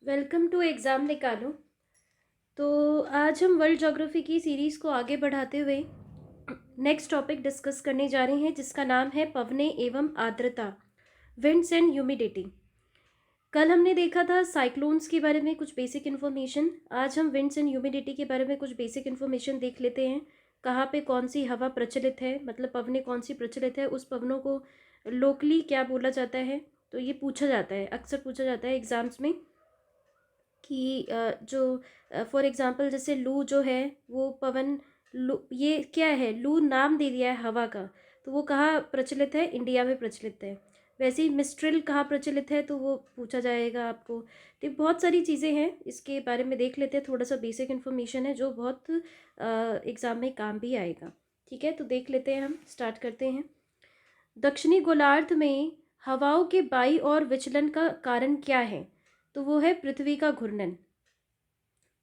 Welcome to exam निकालो। तो आज हम वर्ल्ड ज्योग्राफी की सीरीज़ को आगे बढ़ाते हुए नेक्स्ट टॉपिक डिस्कस करने जा रहे हैं, जिसका नाम है पवने एवं आर्द्रता, विंड्स एंड ह्यूमिडिटी। कल हमने देखा था साइक्लोन्स के बारे में कुछ बेसिक इन्फॉर्मेशन। आज हम विंड्स एंड ह्यूमिडिटी के बारे में कुछ बेसिक इन्फॉर्मेशन देख लेते हैं। कहाँ पे कौन सी हवा प्रचलित है, मतलब पवने कौन सी प्रचलित है, उस पवनों को लोकली क्या बोला जाता है। तो ये पूछा जाता है, अक्सर पूछा जाता है एग्ज़ाम्स में कि जो फॉर एग्ज़ाम्पल जैसे लू जो है वो पवन, लू ये क्या है, लू नाम दे दिया है हवा का, तो वो कहाँ प्रचलित है, इंडिया में प्रचलित है। वैसे ही मिस्ट्रिल कहाँ प्रचलित है, तो वो पूछा जाएगा आपको। तो बहुत सारी चीज़ें हैं, इसके बारे में देख लेते हैं। थोड़ा सा बेसिक इन्फॉर्मेशन है जो बहुत एग्ज़ाम में काम भी आएगा। ठीक है, तो देख लेते हैं, हम स्टार्ट करते हैं। दक्षिणी गोलार्ध में हवाओं के बाई और विचलन का कारण क्या है, तो वो है पृथ्वी का घूर्णन।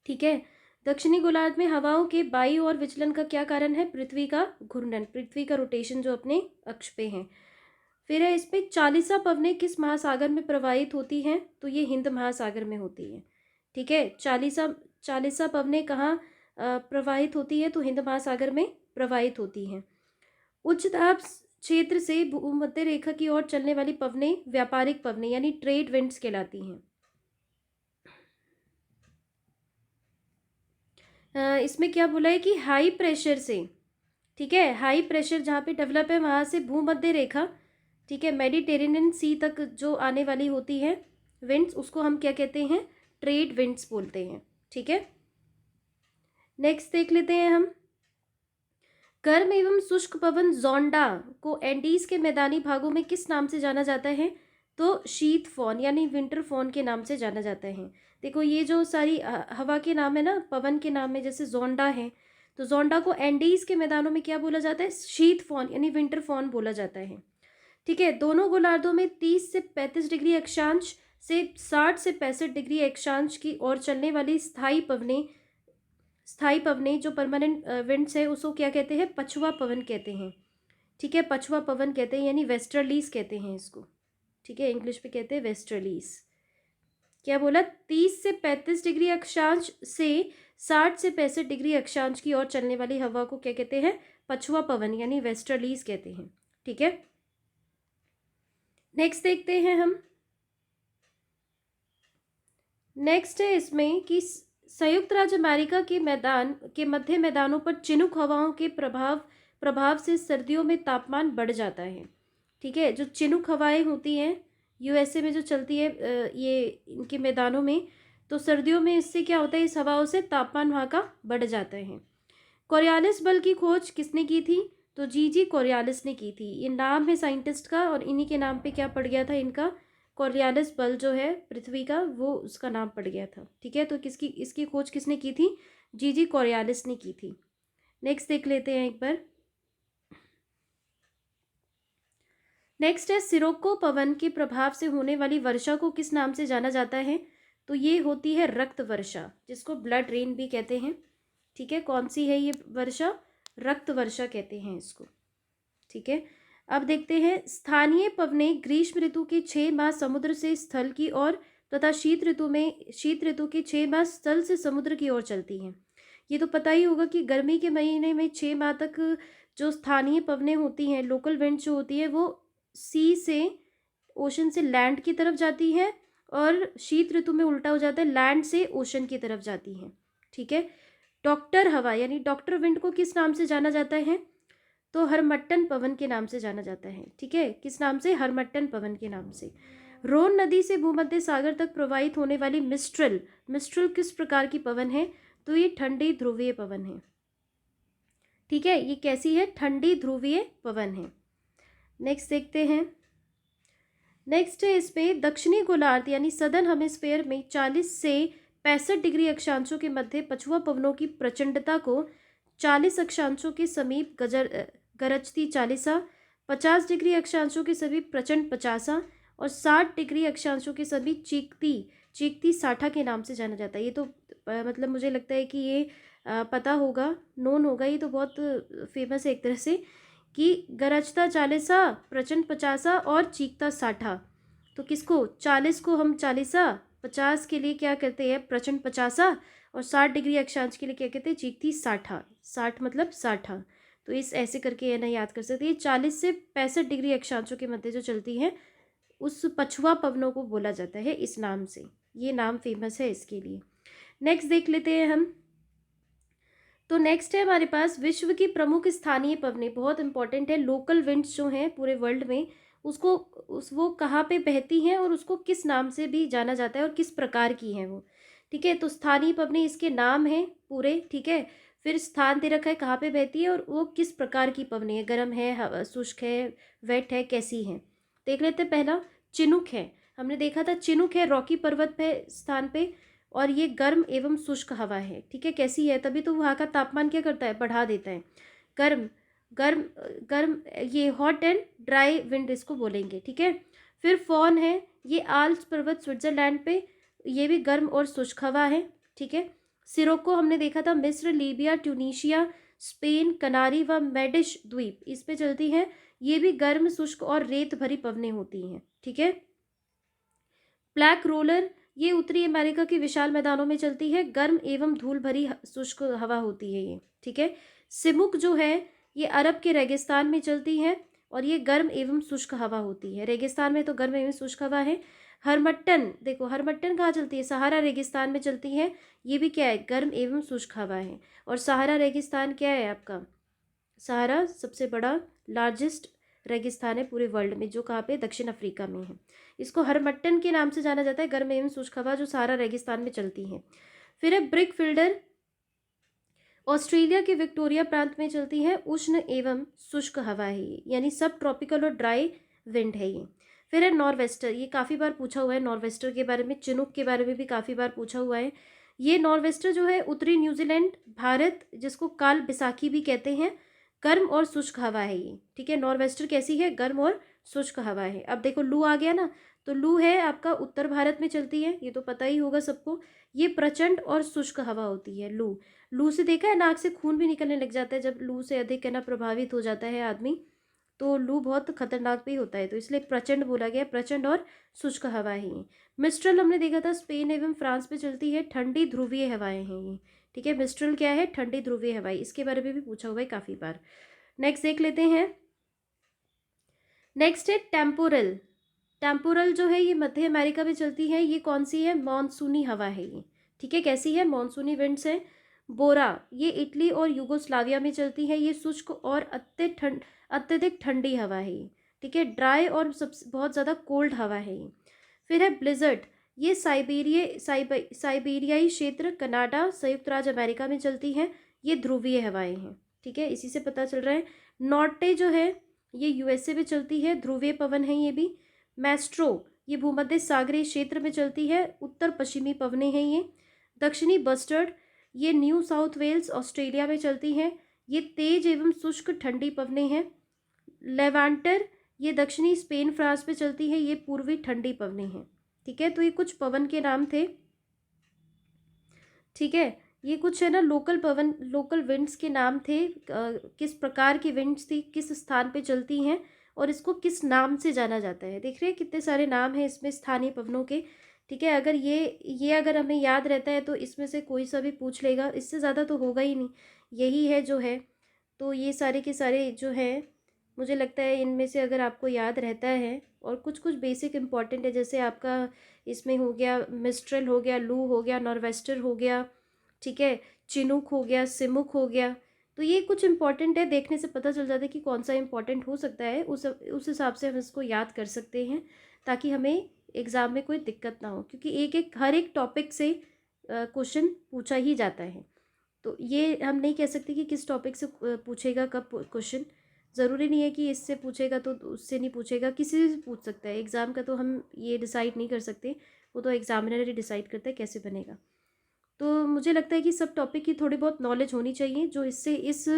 ठीक है, दक्षिणी गोलार्ध में हवाओं के बाई और विचलन का क्या कारण है, पृथ्वी का घूर्णन, पृथ्वी का रोटेशन जो अपने अक्ष पे है। फिर है इसमें चालीसा पवनें किस महासागर में प्रवाहित होती हैं, तो ये हिंद महासागर में होती है। ठीक है, चालीसा चालीसा पवनें कहाँ प्रवाहित होती है, तो हिंद महासागर में प्रवाहित होती हैं। उच्च दाब क्षेत्र से भूमध्य रेखा की ओर चलने वाली पवनें व्यापारिक पवनें यानी ट्रेड विंड्स कहलाती हैं। इसमें क्या बोला है कि हाई प्रेशर से, ठीक है, हाई प्रेशर जहाँ पे डेवलप है वहाँ से भूमध्य रेखा, ठीक है, मेडिटेरेनियन सी तक जो आने वाली होती है विंड्स, उसको हम क्या कहते हैं, ट्रेड विंड्स बोलते हैं। ठीक है, नेक्स्ट देख लेते हैं हम। गर्म एवं शुष्क पवन जोंडा को एंडीज के मैदानी भागों में किस नाम से जाना जाता है, तो शीत फोन यानी विंटर फोन के नाम से जाना जाता है। देखो ये जो सारी हवा के नाम है ना, पवन के नाम में, जैसे जोंडा है, तो जोंडा को एंडीज के मैदानों में क्या बोला जाता है, शीत फोन यानी विंटर फोन बोला जाता है। ठीक है, दोनों गोलार्धों में 30 से 35 डिग्री अक्षांश से 60 से 65 डिग्री अक्षांश की ओर चलने वाली स्थायी पवनें जो परमानेंट विंड्स है, उसको क्या कहते हैं, पछुआ पवन कहते हैं। ठीक है, पछुआ पवन कहते हैं यानी वेस्टर्लीज कहते हैं इसको। ठीक है, इंग्लिश में कहते हैं वेस्टर्लीज। क्या बोला, 30 से 35 डिग्री अक्षांश से 60 से 65 डिग्री अक्षांश की ओर चलने वाली हवा को क्या कहते हैं, पछुआ पवन यानी वेस्टर्लीज कहते हैं। ठीक है, नेक्स्ट देखते हैं हम। नेक्स्ट है इसमें कि संयुक्त राज्य अमेरिका के मध्य मैदानों पर चिनुक हवाओं के प्रभाव से सर्दियों में तापमान बढ़ जाता है। ठीक है, जो चिनुक हवाएं होती हैं यूएसए में जो चलती है, ये इनके मैदानों में, तो सर्दियों में इससे क्या होता है, इस हवाओं से तापमान वहाँ का बढ़ जाता है। कोरियालिस बल की खोज किसने की थी, तो जी कोरियालिस ने की थी। ये नाम है साइंटिस्ट का, और इन्हीं के नाम पे क्या पड़ गया था इनका, कोरियालिस बल जो है पृथ्वी का, वो उसका नाम पड़ गया था। ठीक है, तो इसकी खोज किसने की थी, जी कोरियालिस ने की थी। नेक्स्ट देख लेते हैं एक बार। नेक्स्ट है सिरोको पवन के प्रभाव से होने वाली वर्षा को किस नाम से जाना जाता है, तो ये होती है रक्त वर्षा, जिसको ब्लड रेन भी कहते हैं। ठीक है, कौन सी है ये वर्षा, रक्त वर्षा कहते हैं इसको। ठीक है, अब देखते हैं। स्थानीय पवनें ग्रीष्म ऋतु के 6 माह समुद्र से स्थल की ओर तथा शीत ऋतु के 6 माह स्थल से समुद्र की ओर चलती हैं। ये तो पता ही होगा कि गर्मी के महीने में 6 माह तक जो स्थानीय पवनें होती हैं, लोकल विंड जो होती है, वो सी से, ओशन से लैंड की तरफ जाती है, और शीत ऋतु में उल्टा हो जाता है, लैंड से ओशन की तरफ जाती है। ठीक है, डॉक्टर हवा यानी डॉक्टर विंड को किस नाम से जाना जाता है, तो हरमट्टन पवन के नाम से जाना जाता है। ठीक है, किस नाम से, हरमट्टन पवन के नाम से। रोन नदी से भूमध्य सागर तक प्रवाहित होने वाली मिस्ट्रल मिस्ट्रल किस प्रकार की पवन है, तो ये ठंडी ध्रुवीय पवन है। ठीक है, ये कैसी है, ठंडी ध्रुवीय पवन है। नेक्स्ट देखते हैं। नेक्स्ट है इसमें दक्षिणी गोलार्ध यानी सदर्न हेमिस्फेयर में 40 से 65 डिग्री अक्षांशों के मध्य पछुआ पवनों की प्रचंडता को 40 अक्षांशों के समीप गरजती 40, 50 डिग्री अक्षांशों के समीप प्रचंड 50 और 60 डिग्री अक्षांशों के समीप चीखती चीखती 60 के नाम से जाना जाता है। ये तो मतलब मुझे लगता है कि ये पता होगा, नोन होगा, ये तो बहुत फेमस है एक तरह से, कि गरजता 40, प्रचंड 50 और चीखता 60। तो किसको, 40 को हम 40, 50 के लिए क्या करते हैं, प्रचंड पचासा, और 60 डिग्री अक्षांश के लिए क्या कहते हैं, चीखती साठा। 60 मतलब साठा। तो इस ऐसे करके है ना याद कर सकते हैं। 40 से 65 डिग्री अक्षांशों के मध्य जो चलती है उस पछुआ पवनों को बोला जाता है इस नाम से। ये नाम फेमस है इसके लिए। नेक्स्ट देख लेते हैं हम। तो नेक्स्ट है हमारे पास विश्व की प्रमुख स्थानीय पवनें, बहुत इंपॉर्टेंट है। लोकल विंड्स जो हैं पूरे वर्ल्ड में, उसको वो कहाँ पे बहती हैं और उसको किस नाम से भी जाना जाता है और किस प्रकार की हैं वो। ठीक है, तो स्थानीय पवनें इसके नाम हैं पूरे। ठीक है, फिर स्थान दे रखा है कहाँ पे बहती है और वो किस प्रकार की पवनें है, गर्म है, शुष्क है, वेट है, कैसी है। देख लेते हैं। पहला चिनुक है, हमने देखा था चिनुक है रॉकी पर्वत पे स्थान पे, और ये गर्म एवं शुष्क हवा है। ठीक है, कैसी है, तभी तो वहाँ का तापमान क्या करता है, बढ़ा देता है। गर्म गर्म गर्म, ये हॉट एंड ड्राई विंड इसको बोलेंगे। ठीक है, फिर फॉन है, ये आल्प्स पर्वत स्विट्जरलैंड पे, ये भी गर्म और शुष्क हवा है। ठीक है, सिरोको हमने देखा था मिस्र, लीबिया, ट्यूनीशिया, स्पेन, कनारी व मेडिश द्वीप, इस पे चलती हैं। ये भी गर्म, शुष्क और रेत भरी पवनें होती हैं। ठीक है, ब्लैक रोलर, ये उत्तरी अमेरिका के विशाल मैदानों में चलती है, गर्म एवं धूल भरी शुष्क हवा होती है ये। ठीक है, सिमुक जो है ये अरब के रेगिस्तान में चलती है और ये गर्म एवं शुष्क हवा होती है। रेगिस्तान में तो गर्म एवं शुष्क हवा है। हरमट्टन, देखो हरमट्टन कहाँ चलती है, सहारा रेगिस्तान में चलती है। ये भी क्या है, गर्म एवं शुष्क हवा है। और सहारा रेगिस्तान क्या है आपका, सहारा सबसे बड़ा लार्जेस्ट रेगिस्तान है पूरे वर्ल्ड में, जो कहाँ पे, दक्षिण अफ्रीका में है। इसको हरमट्टन के नाम से जाना जाता है, गर्म एवं शुष्क हवा जो सहारा रेगिस्तान में चलती है। फिर है ब्रिक फील्डर, ऑस्ट्रेलिया के विक्टोरिया प्रांत में चलती है, उष्ण एवं शुष्क हवा है ये, यानी सब ट्रॉपिकल और ड्राई विंड है ये। फिर है नॉर्वेस्टर, ये काफ़ी बार पूछा हुआ है नॉर्वेस्टर के बारे में, चिनुक के बारे में भी काफ़ी बार पूछा हुआ है। ये नॉर्वेस्टर जो है उत्तरी न्यूजीलैंड, भारत, जिसको काल बैसाखी भी कहते हैं, गर्म और शुष्क हवा है ये। ठीक है, नॉर्वेस्टर कैसी है, गर्म और शुष्क हवा है। अब देखो लू आ गया ना, तो लू है आपका उत्तर भारत में चलती है, ये तो पता ही होगा सबको। ये प्रचंड और शुष्क हवा होती है लू। लू से देखा है नाक से खून भी निकलने लग जाता है जब लू से अधिक है ना प्रभावित हो जाता है आदमी, तो लू बहुत खतरनाक भी होता है, तो इसलिए प्रचंड बोला गया, प्रचंड और शुष्क हवा है ये। मिस्ट्रल हमने देखा था स्पेन एवं फ्रांस में चलती है, ठंडी ध्रुवीय हवाएं हैं ये। ठीक है, मिस्ट्रल क्या है, ठंडी ध्रुवीय हवाएं, इसके बारे में भी पूछा हुआ है काफ़ी बार। नेक्स्ट देख लेते हैं। नेक्स्ट है टेम्पोरल। टेम्पोरल जो है ये मध्य अमेरिका में चलती है, ये कौन सी है, मॉनसूनी हवा है ये। ठीक है, कैसी है, मॉनसूनी विंड्स है। बोरा, ये इटली और युगोस्लाविया में चलती है, ये शुष्क और अत्यधिक ठंडी हवा है ये। ठीक है, ड्राई और सबसे बहुत ज़्यादा कोल्ड हवा है ये। फिर है ब्लिजर्ड, ये साइबेरियाई क्षेत्र, कनाडा, संयुक्त राज्य अमेरिका में चलती है, ये ध्रुवीय हवाएं हैं। ठीक है, इसी से पता चल रहा है। नॉर्टे जो है ये यूएसए में चलती है, ध्रुवीय पवन है ये भी। मैस्ट्रो, ये भूमध्य सागरीय क्षेत्र में चलती है, उत्तर पश्चिमी पवनें हैं ये। दक्षिणी बस्टर्ड, ये न्यू साउथ वेल्स ऑस्ट्रेलिया में चलती हैं, ये तेज एवं शुष्क ठंडी पवनें हैं। लेवांटर, ये दक्षिणी स्पेन फ्रांस में चलती है, ये पूर्वी ठंडी पवनें हैं। ठीक है, तो ये कुछ पवन के नाम थे। ठीक है, ये कुछ है ना लोकल पवन, लोकल विंड्स के नाम थे, किस प्रकार की विंड्स थी, किस स्थान पे चलती हैं और इसको किस नाम से जाना जाता है। देख रहे हैं कितने सारे नाम हैं इसमें स्थानीय पवनों के। ठीक है, अगर ये अगर हमें याद रहता है तो इसमें से कोई सा भी पूछ लेगा, इससे ज़्यादा तो होगा ही नहीं, यही है जो है। तो ये सारे के सारे जो है, मुझे लगता है इनमें से अगर आपको याद रहता है, और कुछ कुछ बेसिक इंपॉर्टेंट है, जैसे आपका इसमें हो गया मिस्ट्रल हो गया, लू हो गया, नॉर्वेस्टर हो गया, ठीक है, चिनूक हो गया, सिमुक हो गया। तो ये कुछ इंपॉर्टेंट है, देखने से पता चल जाता है कि कौन सा इंपॉर्टेंट हो सकता है, उस हिसाब से हम इसको याद कर सकते हैं, ताकि हमें एग्ज़ाम में कोई दिक्कत ना हो, क्योंकि हर एक टॉपिक से क्वेश्चन पूछा ही जाता है। तो ये हम नहीं कह सकते कि किस टॉपिक से पूछेगा कब क्वेश्चन, ज़रूरी नहीं है कि इससे पूछेगा तो उससे नहीं पूछेगा, किसी से पूछ सकता है। एग्ज़ाम का तो हम ये डिसाइड नहीं कर सकते, वो तो एग्जामिनर ही डिसाइड करता है कैसे बनेगा। तो मुझे लगता है कि सब टॉपिक की थोड़ी बहुत नॉलेज होनी चाहिए, जो इससे इस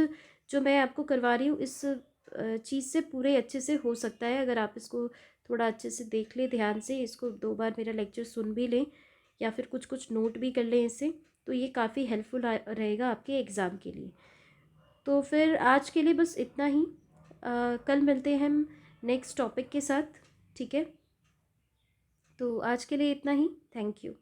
जो मैं आपको करवा रही हूँ इस चीज़ से पूरे अच्छे से हो सकता है, अगर आप इसको थोड़ा अच्छे से देख लें, ध्यान से इसको 2 बार मेरा लेक्चर सुन भी लें या फिर कुछ कुछ नोट भी कर लें इससे, तो ये काफ़ी हेल्पफुल रहेगा आपके एग्ज़ाम के लिए। तो फिर आज के लिए बस इतना ही, कल मिलते हैं हम नेक्स्ट टॉपिक के साथ। ठीक है, तो आज के लिए इतना ही। Thank you.